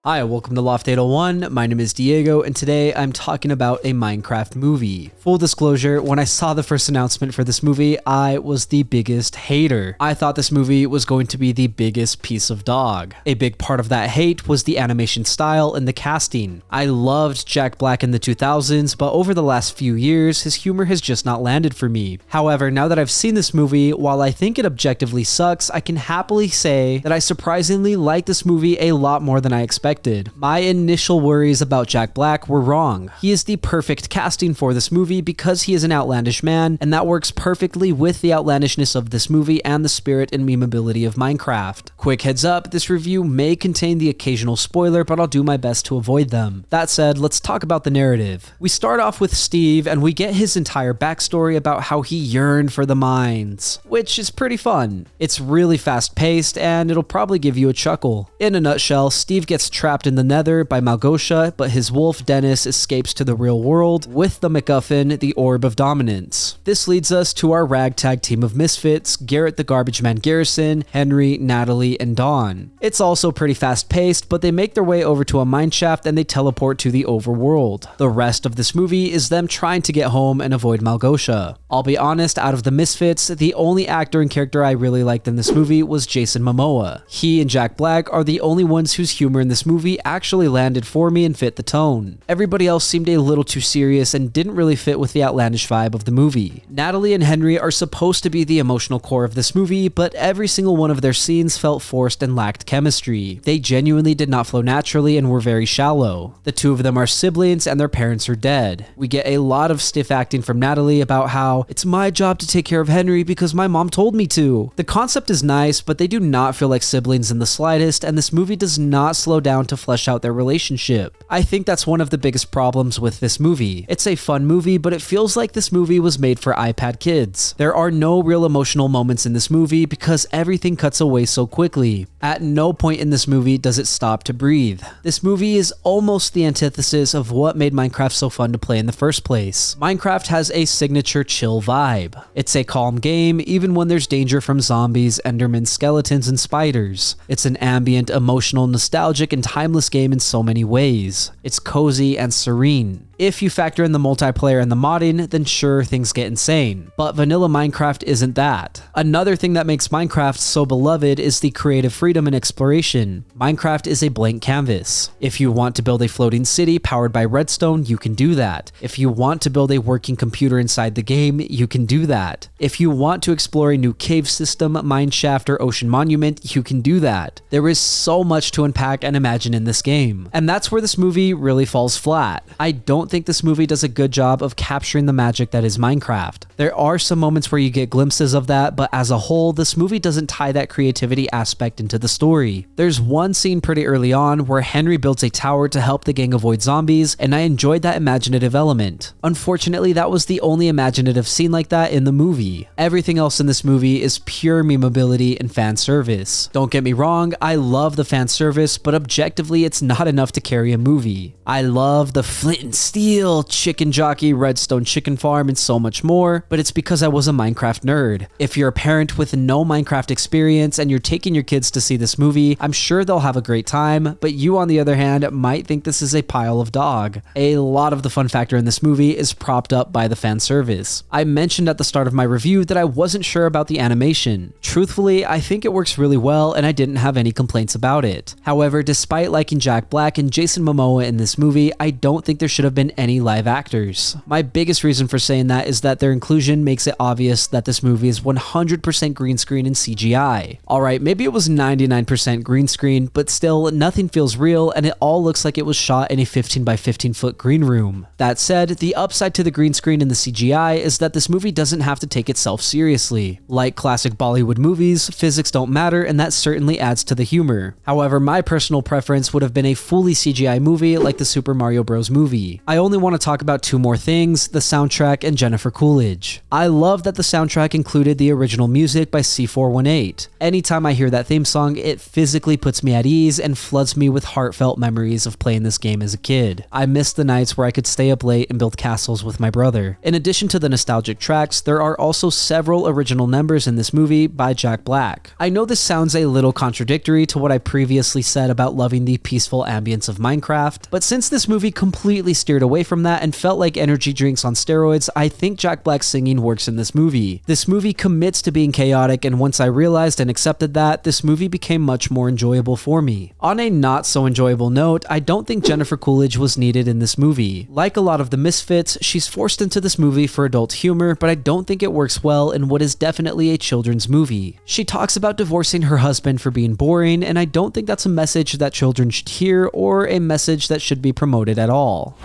Hi, welcome to Loft 801. My name is Diego, and today I'm talking about a Minecraft movie. Full disclosure, when I saw the first announcement for this movie, I was the biggest hater. I thought this movie was going to be the biggest piece of dog. A big part of that hate was the animation style and the casting. I loved Jack Black in the 2000s, but over the last few years, his humor has just not landed for me. However, now that I've seen this movie, while I think it objectively sucks, I can happily say that I surprisingly like this movie a lot more than I expected. My initial worries about Jack Black were wrong. He is the perfect casting for this movie because he is an outlandish man, and that works perfectly with the outlandishness of this movie and the spirit and memeability of Minecraft. Quick heads up, this review may contain the occasional spoiler, but I'll do my best to avoid them. That said, let's talk about the narrative. We start off with Steve, and we get his entire backstory about how he yearned for the mines, which is pretty fun. It's really fast-paced, and it'll probably give you a chuckle. In a nutshell, Steve gets trapped in the Nether by Malgosha, but his wolf Dennis escapes to the real world with the MacGuffin, the Orb of Dominance. This leads us to our ragtag team of Misfits: Garrett the Garbage Man Garrison, Henry, Natalie, and Dawn. It's also pretty fast-paced, but they make their way over to a mineshaft and they teleport to the Overworld. The rest of this movie is them trying to get home and avoid Malgosha. I'll be honest, out of the Misfits, the only actor and character I really liked in this movie was Jason Momoa. He and Jack Black are the only ones whose humor in this movie actually landed for me and fit the tone. Everybody else seemed a little too serious and didn't really fit with the outlandish vibe of the movie. Natalie and Henry are supposed to be the emotional core of this movie, but every single one of their scenes felt forced and lacked chemistry. They genuinely did not flow naturally and were very shallow. The two of them are siblings and their parents are dead. We get a lot of stiff acting from Natalie about how it's my job to take care of Henry because my mom told me to. The concept is nice, but they do not feel like siblings in the slightest, and this movie does not slow down to flesh out their relationship. I think that's one of the biggest problems with this movie. It's a fun movie, but it feels like this movie was made for iPad kids. There are no real emotional moments in this movie because everything cuts away so quickly. At no point in this movie does it stop to breathe. This movie is almost the antithesis of what made Minecraft so fun to play in the first place. Minecraft has a signature chill vibe. It's a calm game even when there's danger from zombies, endermen, skeletons, and spiders. It's an ambient, emotional, nostalgic, and timeless game in so many ways. It's cozy and serene. If you factor in the multiplayer and the modding, then sure, things get insane. But vanilla Minecraft isn't that. Another thing that makes Minecraft so beloved is the creative freedom and exploration. Minecraft is a blank canvas. If you want to build a floating city powered by redstone, you can do that. If you want to build a working computer inside the game, you can do that. If you want to explore a new cave system, mineshaft, or ocean monument, you can do that. There is so much to unpack and imagine in this game. And that's where this movie really falls flat. I don't think this movie does a good job of capturing the magic that is Minecraft. There are some moments where you get glimpses of that, but as a whole, this movie doesn't tie that creativity aspect into the story. There's one scene pretty early on where Henry builds a tower to help the gang avoid zombies, and I enjoyed that imaginative element. Unfortunately, that was the only imaginative scene like that in the movie. Everything else in this movie is pure memeability and fan service. Don't get me wrong, I love the fan service, but objectively, it's not enough to carry a movie. I love the flint and steel, chicken jockey, redstone chicken farm, and so much more, but it's because I was a Minecraft nerd. If you're a parent with no Minecraft experience and you're taking your kids to see this movie, I'm sure they'll have a great time, but you on the other hand might think this is a pile of dog. A lot of the fun factor in this movie is propped up by the fan service. I mentioned at the start of my review that I wasn't sure about the animation. Truthfully, I think it works really well and I didn't have any complaints about it. However, despite liking Jack Black and Jason Momoa in this movie, I don't think there should have been any live actors. My biggest reason for saying that is that their inclusion makes it obvious that this movie is 100% green screen and CGI. Alright, maybe it was 99% green screen, but still, nothing feels real and it all looks like it was shot in a 15 by 15 foot green room. That said, the upside to the green screen and the CGI is that this movie doesn't have to take itself seriously. Like classic Bollywood movies, physics don't matter and that certainly adds to the humor. However, my personal preference would have been a fully CGI movie like the Super Mario Bros. Movie. I only want to talk about 2 more things, the soundtrack and Jennifer Coolidge. I love that the soundtrack included the original music by C418. Anytime I hear that theme song, it physically puts me at ease and floods me with heartfelt memories of playing this game as a kid. I miss the nights where I could stay up late and build castles with my brother. In addition to the nostalgic tracks, there are also several original numbers in this movie by Jack Black. I know this sounds a little contradictory to what I previously said about loving the peaceful ambience of Minecraft, but since this movie completely steered away from that and felt like energy drinks on steroids, I think Jack Black's singing works in this movie. This movie commits to being chaotic, and once I realized and accepted that, this movie became much more enjoyable for me. On a not so enjoyable note, I don't think Jennifer Coolidge was needed in this movie. Like a lot of the Misfits, she's forced into this movie for adult humor, but I don't think it works well in what is definitely a children's movie. She talks about divorcing her husband for being boring, and I don't think that's a message that children should hear or a message that should be promoted at all.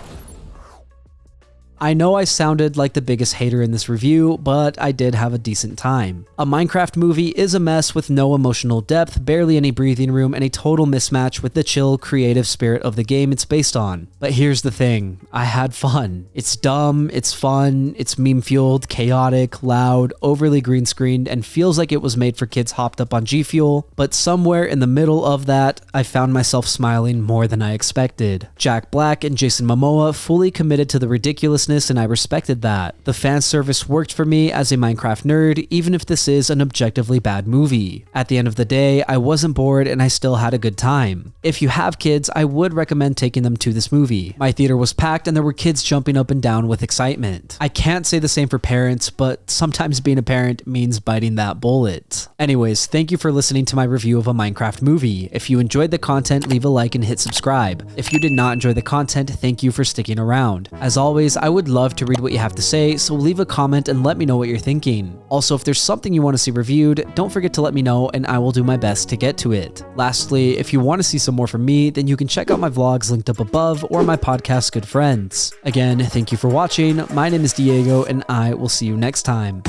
I know I sounded like the biggest hater in this review, but I did have a decent time. A Minecraft movie is a mess with no emotional depth, barely any breathing room, and a total mismatch with the chill, creative spirit of the game it's based on. But here's the thing, I had fun. It's dumb, it's fun, it's meme-fueled, chaotic, loud, overly green-screened, and feels like it was made for kids hopped up on G Fuel, but somewhere in the middle of that, I found myself smiling more than I expected. Jack Black and Jason Momoa fully committed to the ridiculousness, and I respected that. The fan service worked for me as a Minecraft nerd, even if this is an objectively bad movie. At the end of the day, I wasn't bored and I still had a good time. If you have kids, I would recommend taking them to this movie. My theater was packed and there were kids jumping up and down with excitement. I can't say the same for parents, but sometimes being a parent means biting that bullet. Anyways, thank you for listening to my review of a Minecraft movie. If you enjoyed the content, leave a like and hit subscribe. If you did not enjoy the content, thank you for sticking around. As always, I would love to read what you have to say, so leave a comment and let me know what you're thinking. Also, if there's something you want to see reviewed, don't forget to let me know and I will do my best to get to it. Lastly, if you want to see some more from me, then you can check out my vlogs linked up above or my podcast Good Friends. Again, thank you for watching. My name is Diego and I will see you next time.